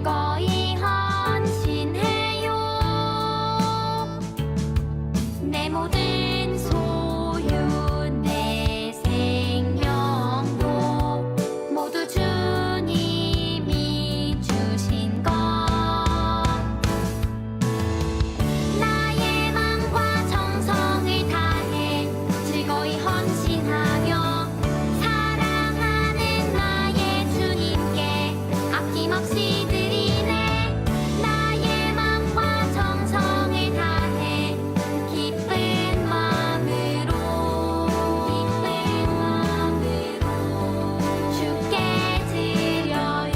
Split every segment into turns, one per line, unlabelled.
즐거이 헌신해요. 내 모든 소유 내 생명도 모두 주님이 주신 것. 나의 마음과 정성을 다해 즐거이 헌신하며 사랑하는 나의 주님께 아낌없이 드리네. 나의 마음과 정성을 다해 기쁜 마음으로 주께 드려요.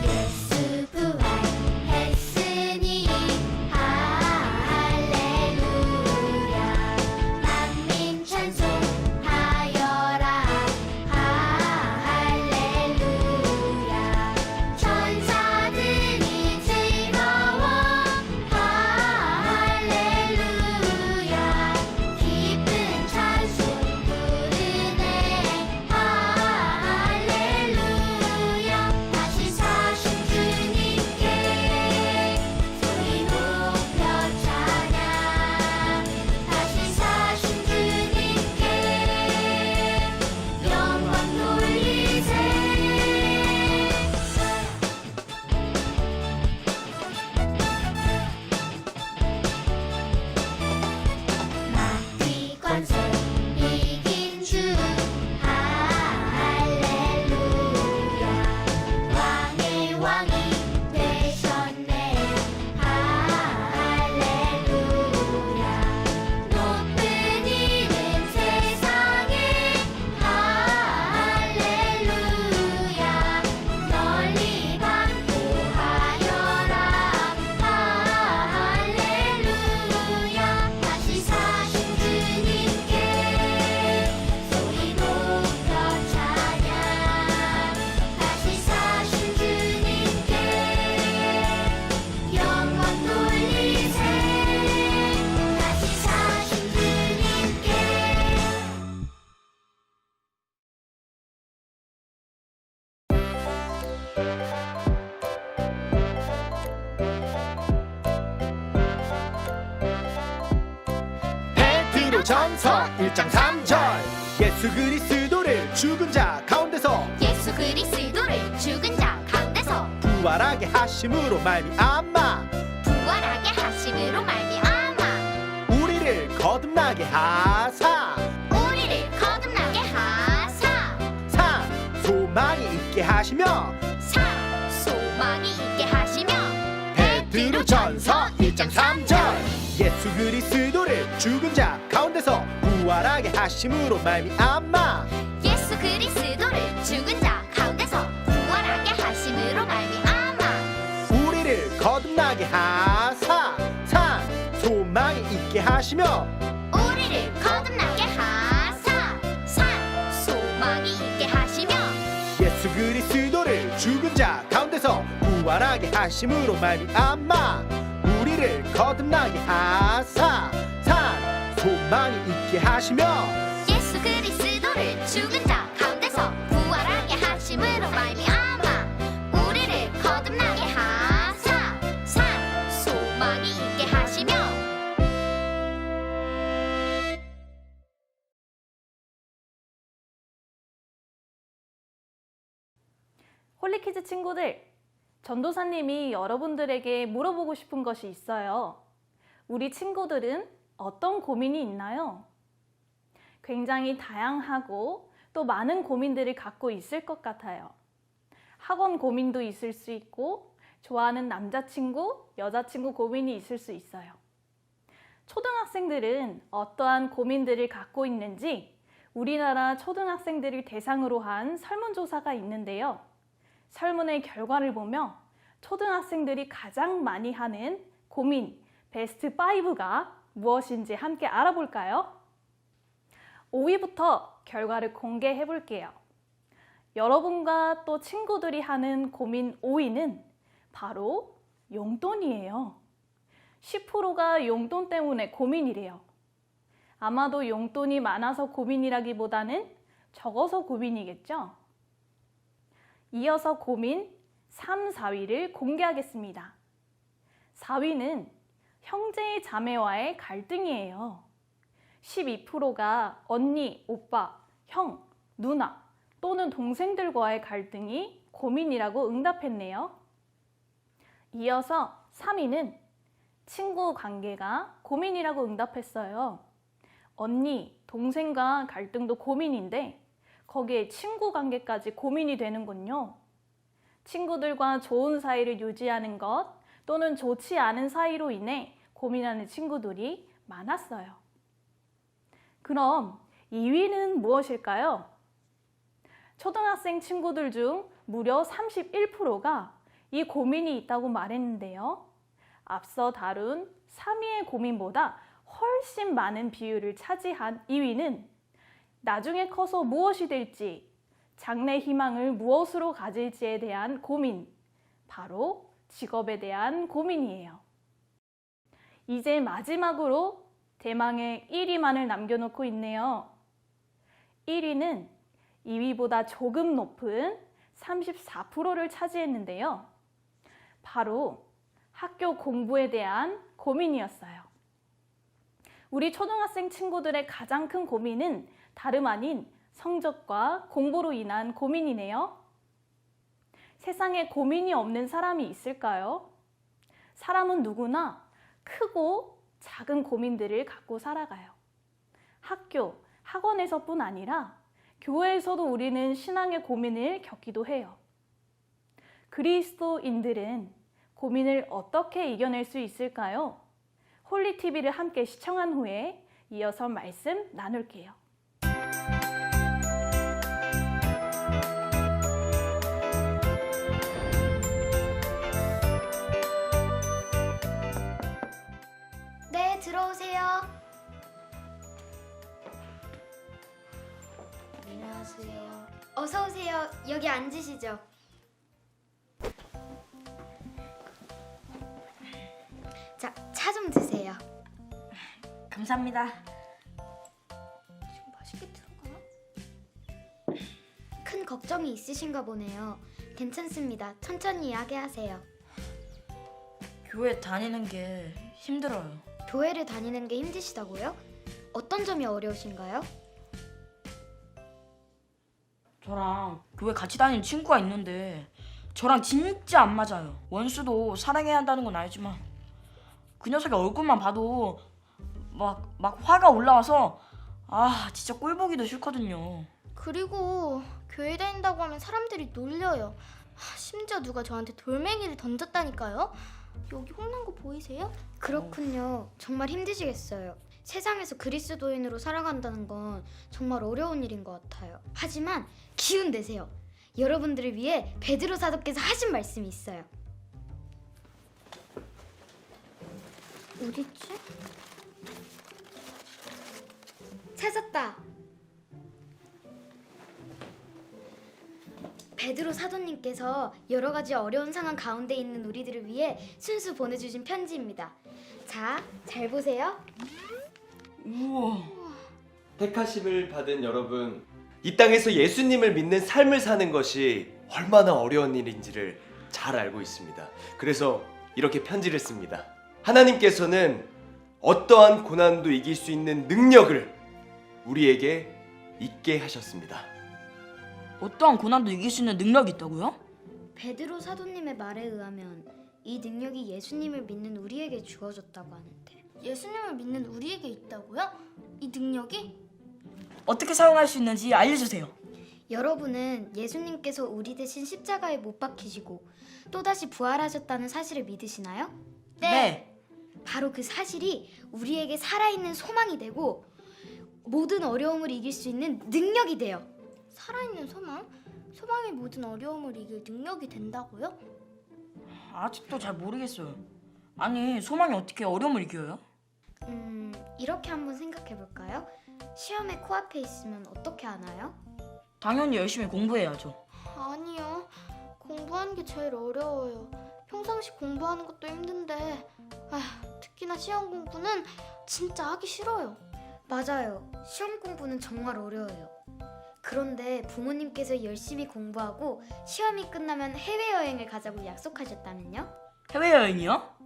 예수 부활했으니 할렐루야. 만민 찬송하여라. 할렐루야. 천사들이 즐거워. 할렐루야. 기쁜 찬송 부르네. 할렐루야. 다시 사신 주님께 소리 높여 찬양. 다시 사신 주님께 영광 돌리세. 마귀 권세 이긴 주. 할렐루야. 왕의 왕이 되셨네. 할렐루야. 높은 이름 세상에. 할렐루야. 널리 반포하여라. 할렐루야. 다시 사신 주님께 소리 높여 찬양. 다시 사신 주님께 영광 돌리세. 다시 사신 주님께.
베드로전서 1장 3절 예수 그리스도를 죽은 자 가운데서
예수 그리스도를 죽은 자 가운데서
부활하게 하심으로 말미암아
부활하게 하심으로 말미암아
우리를 거듭나게 하사
우리를 거듭나게 하사
산 소망이 있게 하시며
소망이 있게 하시며
베드로전서 1장 3절 예수 그리스도를 죽은 자 가운데서 부활하게 하심으로 말미암아
예수 그리스도를 죽은 자 가운데서 부활하게 하심으로 말미암아
우리를 거듭나게 하사 산 소망이 있게 하시며
우리를 거듭나게 하사 산 소망이 있게 하시며
예수 그리스도를 죽은 자 가운데서 부활하게 하심으로 말미암아 우리를 거듭나게 하사 산 소망이 있게 하시며
예수 그리스도를 죽은 자 가운데서 부활하게 하심으로 말미암아 우리를 거듭나게 하사 산 소망이 있게 하시며
홀리키즈 친구들, 전도사님이 여러분들에게 물어보고 싶은 것이 있어요. 우리 친구들은 어떤 고민이 있나요? 굉장히 다양하고 또 많은 고민들을 갖고 있을 것 같아요. 학원 고민도 있을 수 있고 좋아하는 남자친구, 여자친구 고민이 있을 수 있어요. 초등학생들은 어떠한 고민들을 갖고 있는지 우리나라 초등학생들을 대상으로 한 설문조사가 있는데요. 설문의 결과를 보며 초등학생들이 가장 많이 하는 고민 베스트 5가 무엇인지 함께 알아볼까요? 5위부터 결과를 공개해 볼게요. 여러분과 또 친구들이 하는 고민 5위는 바로 용돈이에요. 10%가 용돈 때문에 고민이래요. 아마도 용돈이 많아서 고민이라기보다는 적어서 고민이겠죠? 이어서 고민 3, 4위를 공개하겠습니다. 4위는 형제 자매와의 갈등이에요. 12%가 언니, 오빠, 형, 누나 또는 동생들과의 갈등이 고민이라고 응답했네요. 이어서 3위는 친구 관계가 고민이라고 응답했어요. 언니, 동생과 갈등도 고민인데 거기에 친구 관계까지 고민이 되는군요. 친구들과 좋은 사이를 유지하는 것 또는 좋지 않은 사이로 인해 고민하는 친구들이 많았어요. 그럼 2위는 무엇일까요? 초등학생 친구들 중 무려 31%가 이 고민이 있다고 말했는데요. 앞서 다룬 3위의 고민보다 훨씬 많은 비율을 차지한 2위는 나중에 커서 무엇이 될지, 장래 희망을 무엇으로 가질지에 대한 고민, 바로 직업에 대한 고민이에요. 이제 마지막으로 대망의 1위만을 남겨놓고 있네요. 1위는 2위보다 조금 높은 34%를 차지했는데요. 바로 학교 공부에 대한 고민이었어요. 우리 초등학생 친구들의 가장 큰 고민은 다름 아닌 성적과 공부로 인한 고민이네요. 세상에 고민이 없는 사람이 있을까요? 사람은 누구나 크고 작은 고민들을 갖고 살아가요. 학교, 학원에서뿐 아니라 교회에서도 우리는 신앙의 고민을 겪기도 해요. 그리스도인들은 고민을 어떻게 이겨낼 수 있을까요? 홀리TV를 함께 시청한 후에 이어서 말씀 나눌게요.
네, 들어오세요. 안녕하세요. 어서 오세요. 여기 앉으시죠. 자, 차 좀 드세요.
감사합니다.
지금 맛있게 들어가? 큰 걱정이 있으신가 보네요. 괜찮습니다. 천천히 이야기하세요.
교회 다니는 게 힘들어요.
교회를 다니는 게 힘드시다고요? 어떤 점이 어려우신가요?
저랑 교회 같이 다니는 친구가 있는데 저랑 진짜 안 맞아요. 원수도 사랑해야 한다는 건 알지만 그 녀석의 얼굴만 봐도 막 화가 올라와서 진짜 꼴보기도 싫거든요.
그리고 교회 다닌다고 하면 사람들이 놀려요. 심지어 누가 저한테 돌멩이를 던졌다니까요. 여기 혼난 거 보이세요?
그렇군요. 정말 힘드시겠어요. 세상에서 그리스도인으로 살아간다는 건 정말 어려운 일인 것 같아요. 하지만 기운 내세요. 여러분들을 위해 베드로 사도께서 하신 말씀이 있어요. 어딨지? 찾았다. 베드로 사도님께서 여러 가지 어려운 상황 가운데 있는 우리들을 위해 순수 보내주신 편지입니다. 자, 잘 보세요.
우와.
택하심을 받은 여러분, 이 땅에서 예수님을 믿는 삶을 사는 것이 얼마나 어려운 일인지를 잘 알고 있습니다. 그래서 이렇게 편지를 씁니다. 하나님께서는 어떠한 고난도 이길 수 있는 능력을 우리에게 있게 하셨습니다.
어떠한 고난도 이길 수 있는 능력이 있다고요?
베드로 사도님의 말에 의하면 이 능력이 예수님을 믿는 우리에게 주어졌다고 하는데.
예수님을 믿는 우리에게 있다고요? 이 능력이?
어떻게 사용할 수 있는지 알려주세요.
여러분은 예수님께서 우리 대신 십자가에 못 박히시고 또다시 부활하셨다는 사실을 믿으시나요?
네.
바로 그 사실이 우리에게 살아있는 소망이 되고 모든 어려움을 이길 수 있는 능력이 돼요.
살아있는 소망? 소망이 모든 어려움을 이길 능력이 된다고요?
아직도 잘 모르겠어요. 아니, 소망이 어떻게 어려움을 이겨요?
이렇게 한번 생각해 볼까요? 시험에 코앞에 있으면 어떻게 하나요?
당연히 열심히 공부해야죠.
아니요. 공부하는 게 제일 어려워요. 평상시 공부하는 것도 힘든데 특히나 시험 공부는 진짜 하기 싫어요.
맞아요. 시험 공부는 정말 어려워요. 그런데 부모님께서 열심히 공부하고 시험이 끝나면 해외여행을 가자고 약속하셨다면요?
해외여행이요?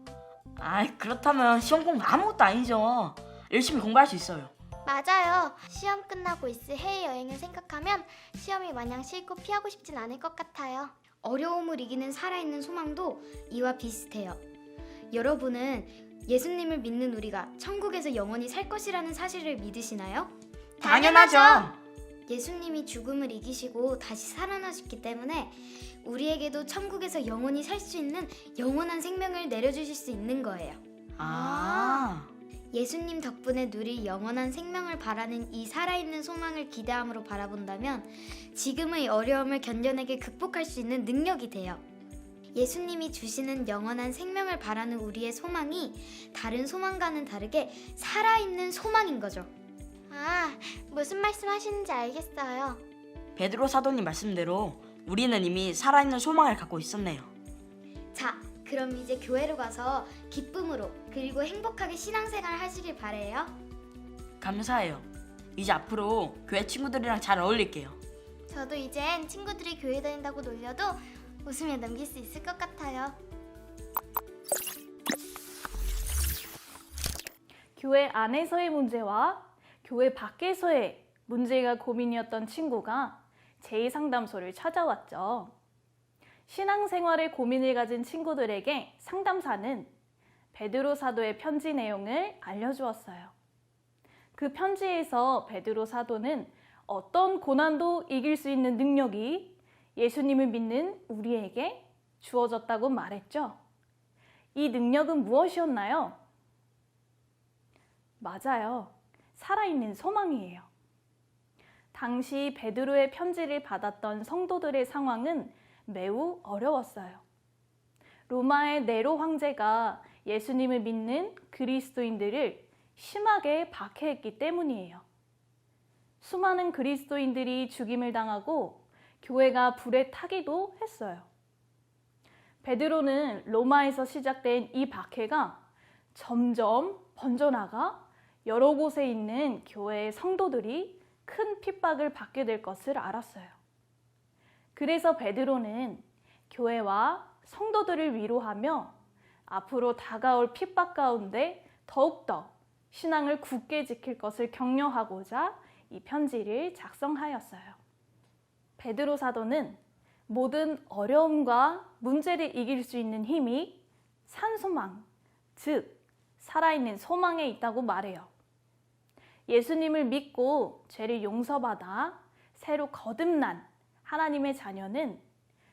아이, 그렇다면 시험 공부 아무것도 아니죠. 열심히 공부할 수 있어요.
맞아요. 시험 끝나고 있을 해외여행을 생각하면 시험이 마냥 싫고 피하고 싶진 않을 것 같아요.
어려움을 이기는 살아있는 소망도 이와 비슷해요. 여러분은 예수님을 믿는 우리가 천국에서 영원히 살 것이라는 사실을 믿으시나요?
당연하죠.
예수님이 죽음을 이기시고 다시 살아나셨기 때문에 우리에게도 천국에서 영원히 살 수 있는 영원한 생명을 내려주실 수 있는 거예요.
아,
예수님 덕분에 누릴 영원한 생명을 바라는 이 살아있는 소망을 기대함으로 바라본다면 지금의 어려움을 견뎌내게 극복할 수 있는 능력이 돼요. 예수님이 주시는 영원한 생명을 바라는 우리의 소망이 다른 소망과는 다르게 살아있는 소망인 거죠.
무슨 말씀 하시는지 알겠어요.
베드로 사도님 말씀대로 우리는 이미 살아있는 소망을 갖고 있었네요.
자, 그럼 이제 교회로 가서 기쁨으로 그리고 행복하게 신앙생활 하시길 바래요.
감사해요. 이제 앞으로 교회 친구들이랑 잘 어울릴게요.
저도 이젠 친구들이 교회 다닌다고 놀려도 웃으며 넘길 수 있을 것 같아요.
교회 안에서의 문제와 교회 밖에서의 문제가 고민이었던 친구가 제2상담소를 찾아왔죠. 신앙생활에 고민을 가진 친구들에게 상담사는 베드로 사도의 편지 내용을 알려주었어요. 그 편지에서 베드로 사도는 어떤 고난도 이길 수 있는 능력이 예수님을 믿는 우리에게 주어졌다고 말했죠. 이 능력은 무엇이었나요? 맞아요. 살아있는 소망이에요. 당시 베드로의 편지를 받았던 성도들의 상황은 매우 어려웠어요. 로마의 네로 황제가 예수님을 믿는 그리스도인들을 심하게 박해했기 때문이에요. 수많은 그리스도인들이 죽임을 당하고 교회가 불에 타기도 했어요. 베드로는 로마에서 시작된 이 박해가 점점 번져나가 여러 곳에 있는 교회의 성도들이 큰 핍박을 받게 될 것을 알았어요. 그래서 베드로는 교회와 성도들을 위로하며 앞으로 다가올 핍박 가운데 더욱더 신앙을 굳게 지킬 것을 격려하고자 이 편지를 작성하였어요. 베드로 사도는 모든 어려움과 문제를 이길 수 있는 힘이 산소망, 즉 살아있는 소망에 있다고 말해요. 예수님을 믿고 죄를 용서받아 새로 거듭난 하나님의 자녀는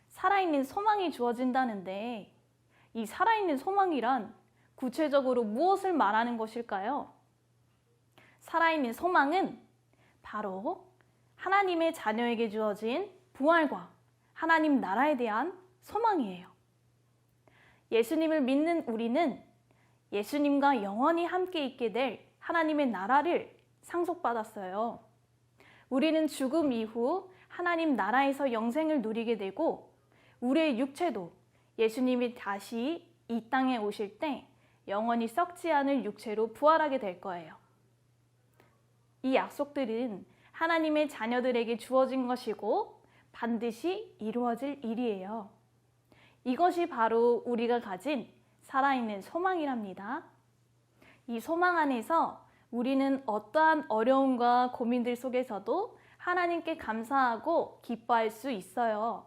살아있는 소망이 주어진다는데 이 살아있는 소망이란 구체적으로 무엇을 말하는 것일까요? 살아있는 소망은 바로 하나님의 자녀에게 주어진 부활과 하나님 나라에 대한 소망이에요. 예수님을 믿는 우리는 예수님과 영원히 함께 있게 될 하나님의 나라를 상속받았어요. 우리는 죽음 이후 하나님 나라에서 영생을 누리게 되고 우리의 육체도 예수님이 다시 이 땅에 오실 때 영원히 썩지 않을 육체로 부활하게 될 거예요. 이 약속들은 하나님의 자녀들에게 주어진 것이고 반드시 이루어질 일이에요. 이것이 바로 우리가 가진 살아있는 소망이랍니다. 이 소망 안에서 우리는 어떠한 어려움과 고민들 속에서도 하나님께 감사하고 기뻐할 수 있어요.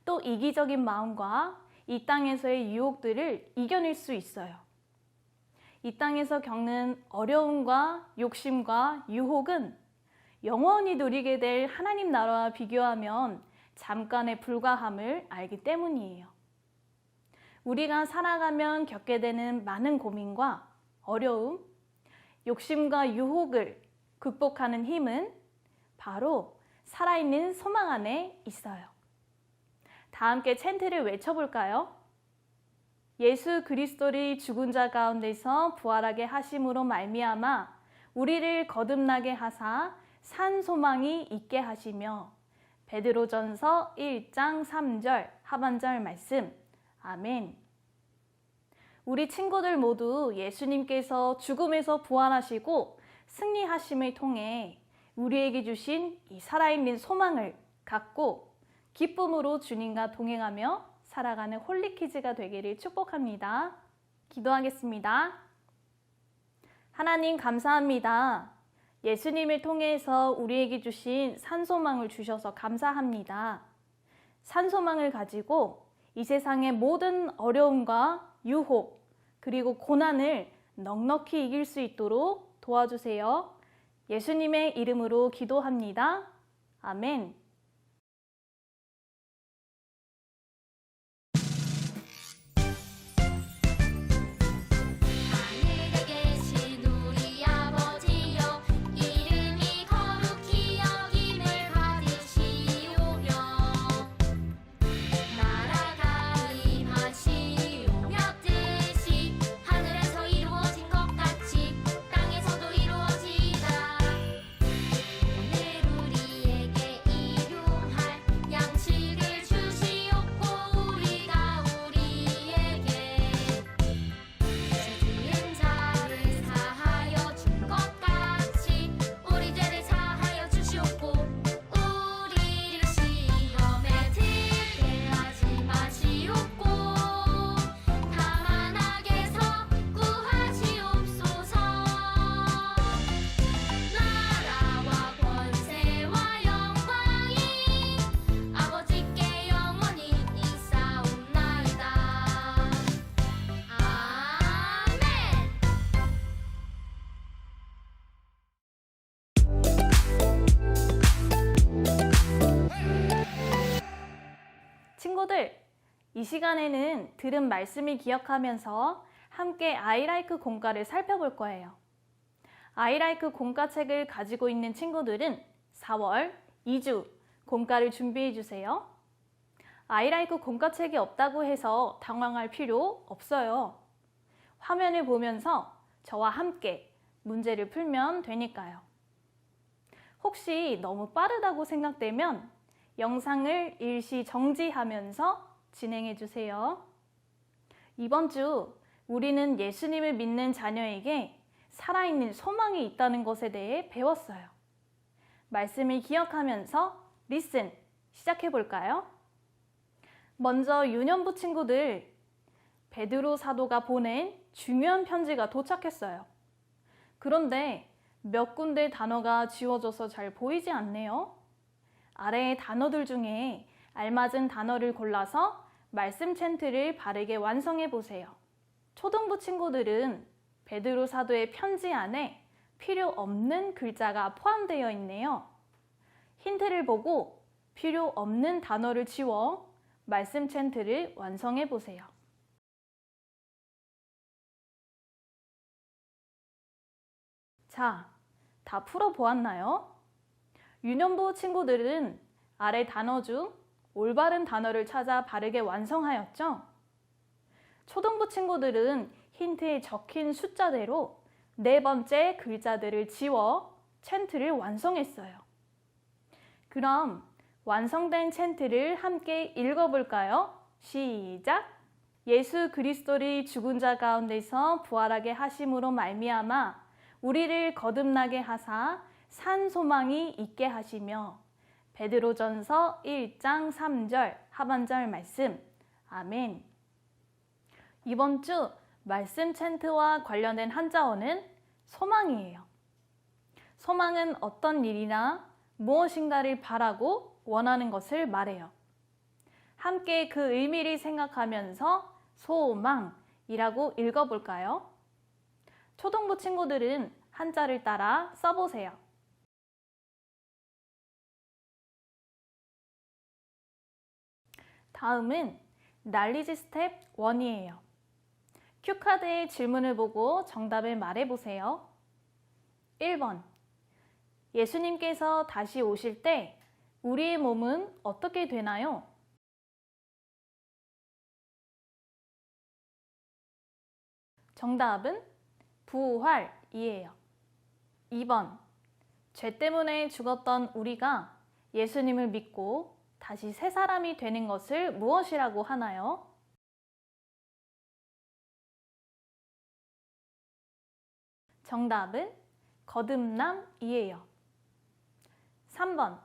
또 이기적인 마음과 이 땅에서의 유혹들을 이겨낼 수 있어요. 이 땅에서 겪는 어려움과 욕심과 유혹은 영원히 누리게 될 하나님 나라와 비교하면 잠깐에 불과함을 알기 때문이에요. 우리가 살아가면 겪게 되는 많은 고민과 어려움, 욕심과 유혹을 극복하는 힘은 바로 살아있는 소망 안에 있어요. 다 함께 챈트를 외쳐볼까요? 예수 그리스도를 죽은 자 가운데서 부활하게 하심으로 말미암아 우리를 거듭나게 하사 산 소망이 있게 하시며 베드로전서 1장 3절 하반절 말씀. 아멘. 우리 친구들 모두 예수님께서 죽음에서 부활하시고 승리하심을 통해 우리에게 주신 이 살아있는 소망을 갖고 기쁨으로 주님과 동행하며 살아가는 홀리키즈가 되기를 축복합니다. 기도하겠습니다. 하나님 감사합니다. 예수님을 통해서 우리에게 주신 산소망을 주셔서 감사합니다. 산소망을 가지고 이 세상의 모든 어려움과 유혹 그리고 고난을 넉넉히 이길 수 있도록 도와주세요. 예수님의 이름으로 기도합니다. 아멘.
하늘에 계신 우리 아버지여 이름이 거룩히 여김을 받으시오며 나라가 임하시오며 뜻이 하늘에서 이루어진 것 같이 땅에서도 이루어지이다. 오늘 우리에게 일용할 양식을 주시옵고 우리가 우리에게 지은 자를 사하여 준 것 같이 우리 죄를 사하여 주시옵고 우리를 시험에 들게 하지 마시옵고 다만 악에서 구하시옵소서. 나라와 권세와 영광이 아버지께 영원히 있사옵나이다. 아멘.
친구들, 이 시간에는 들은 말씀을 기억하면서 함께 아이라이크 공과를 살펴볼 거예요. 아이라이크 공과책을 가지고 있는 친구들은 4월 2주 공과를 준비해 주세요. 아이라이크 공과책이 없다고 해서 당황할 필요 없어요. 화면을 보면서 저와 함께 문제를 풀면 되니까요. 혹시 너무 빠르다고 생각되면 영상을 일시 정지하면서 진행해 주세요. 이번 주 우리는 예수님을 믿는 자녀에게 살아있는 소망이 있다는 것에 대해 배웠어요. 말씀을 기억하면서 리슨 시작해 볼까요? 먼저 유년부 친구들, 베드로 사도가 보낸 중요한 편지가 도착했어요. 그런데 몇 군데 단어가 지워져서 잘 보이지 않네요. 아래의 단어들 중에 알맞은 단어를 골라서 말씀 챈트를 바르게 완성해 보세요. 초등부 친구들은 베드로 사도의 편지 안에 필요 없는 글자가 포함되어 있네요. 힌트를 보고 필요 없는 단어를 지워 말씀 챈트를 완성해 보세요. 자, 다 풀어 보았나요? 유년부 친구들은 아래 단어 중 올바른 단어를 찾아 바르게 완성하였죠? 초등부 친구들은 힌트에 적힌 숫자대로 네 번째 글자들을 지워 챈트를 완성했어요. 그럼 완성된 챈트를 함께 읽어볼까요? 시작! 예수 그리스도를 죽은 자 가운데서 부활하게 하심으로 말미암아 우리를 거듭나게 하사 산 소망이 있게 하시며 베드로전서 1장 3절 하반절 말씀. 아멘. 이번 주 말씀 챈트와 관련된 한자어는 소망이에요. 소망은 어떤 일이나 무엇인가를 바라고 원하는 것을 말해요. 함께 그 의미를 생각하면서 소망이라고 읽어볼까요? 초등부 친구들은 한자를 따라 써보세요. 다음은 난리지 스텝 1이에요. 큐카드의 질문을 보고 정답을 말해보세요. 1번. 예수님께서 다시 오실 때 우리의 몸은 어떻게 되나요? 정답은 부활이에요. 2번. 죄 때문에 죽었던 우리가 예수님을 믿고 다시 새 사람이 되는 것을 무엇이라고 하나요? 정답은 거듭남이에요. 3번.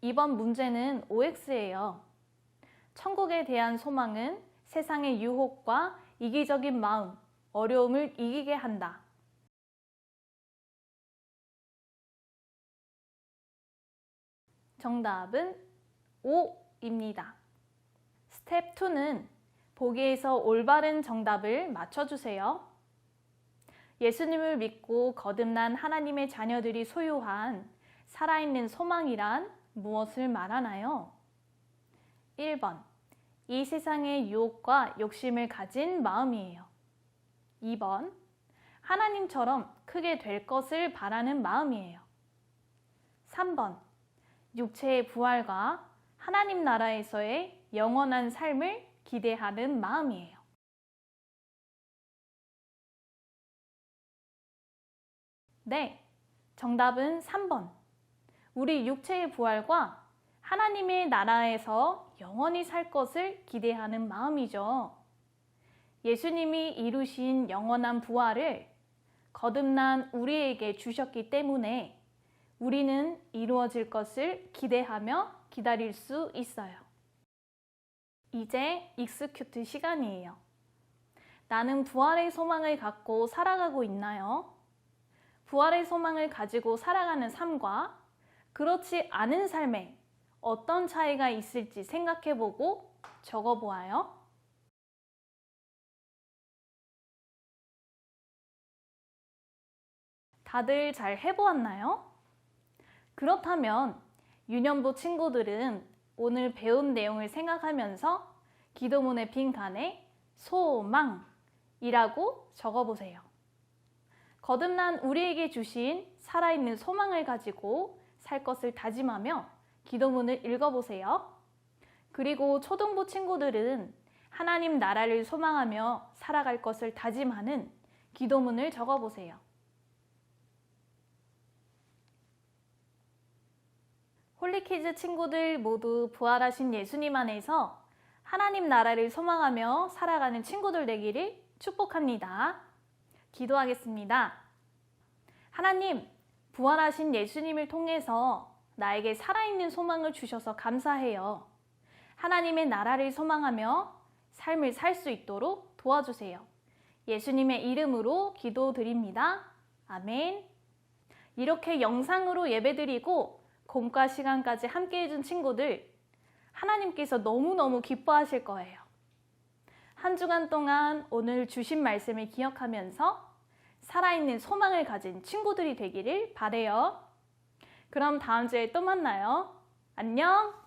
이번 문제는 OX예요. 천국에 대한 소망은 세상의 유혹과 이기적인 마음, 어려움을 이기게 한다. 정답은 O입니다. 스텝 2는 보기에서 올바른 정답을 맞춰주세요. 예수님을 믿고 거듭난 하나님의 자녀들이 소유한 살아있는 소망이란 무엇을 말하나요? 1번. 이 세상의 유혹과 욕심을 가진 마음이에요. 2번. 하나님처럼 크게 될 것을 바라는 마음이에요. 3번. 육체의 부활과 하나님 나라에서의 영원한 삶을 기대하는 마음이에요. 네, 정답은 3번. 우리 육체의 부활과 하나님의 나라에서 영원히 살 것을 기대하는 마음이죠. 예수님이 이루신 영원한 부활을 거듭난 우리에게 주셨기 때문에 우리는 이루어질 것을 기대하며 기다릴 수 있어요. 이제 익스큐트 시간이에요. 나는 부활의 소망을 갖고 살아가고 있나요? 부활의 소망을 가지고 살아가는 삶과 그렇지 않은 삶에 어떤 차이가 있을지 생각해보고 적어보아요. 다들 잘 해보았나요? 그렇다면 유년부 친구들은 오늘 배운 내용을 생각하면서 기도문의 빈칸에 소망이라고 적어보세요. 거듭난 우리에게 주신 살아있는 소망을 가지고 살 것을 다짐하며 기도문을 읽어보세요. 그리고 초등부 친구들은 하나님 나라를 소망하며 살아갈 것을 다짐하는 기도문을 적어보세요. 홀리키즈 친구들 모두 부활하신 예수님 안에서 하나님 나라를 소망하며 살아가는 친구들 되기를 축복합니다. 기도하겠습니다. 하나님, 부활하신 예수님을 통해서 나에게 살아있는 소망을 주셔서 감사해요. 하나님의 나라를 소망하며 삶을 살 수 있도록 도와주세요. 예수님의 이름으로 기도드립니다. 아멘. 이렇게 영상으로 예배드리고 공과 시간까지 함께 해준 친구들, 하나님께서 너무너무 기뻐하실 거예요. 한 주간 동안 오늘 주신 말씀을 기억하면서 살아있는 소망을 가진 친구들이 되기를 바래요. 그럼 다음 주에 또 만나요. 안녕!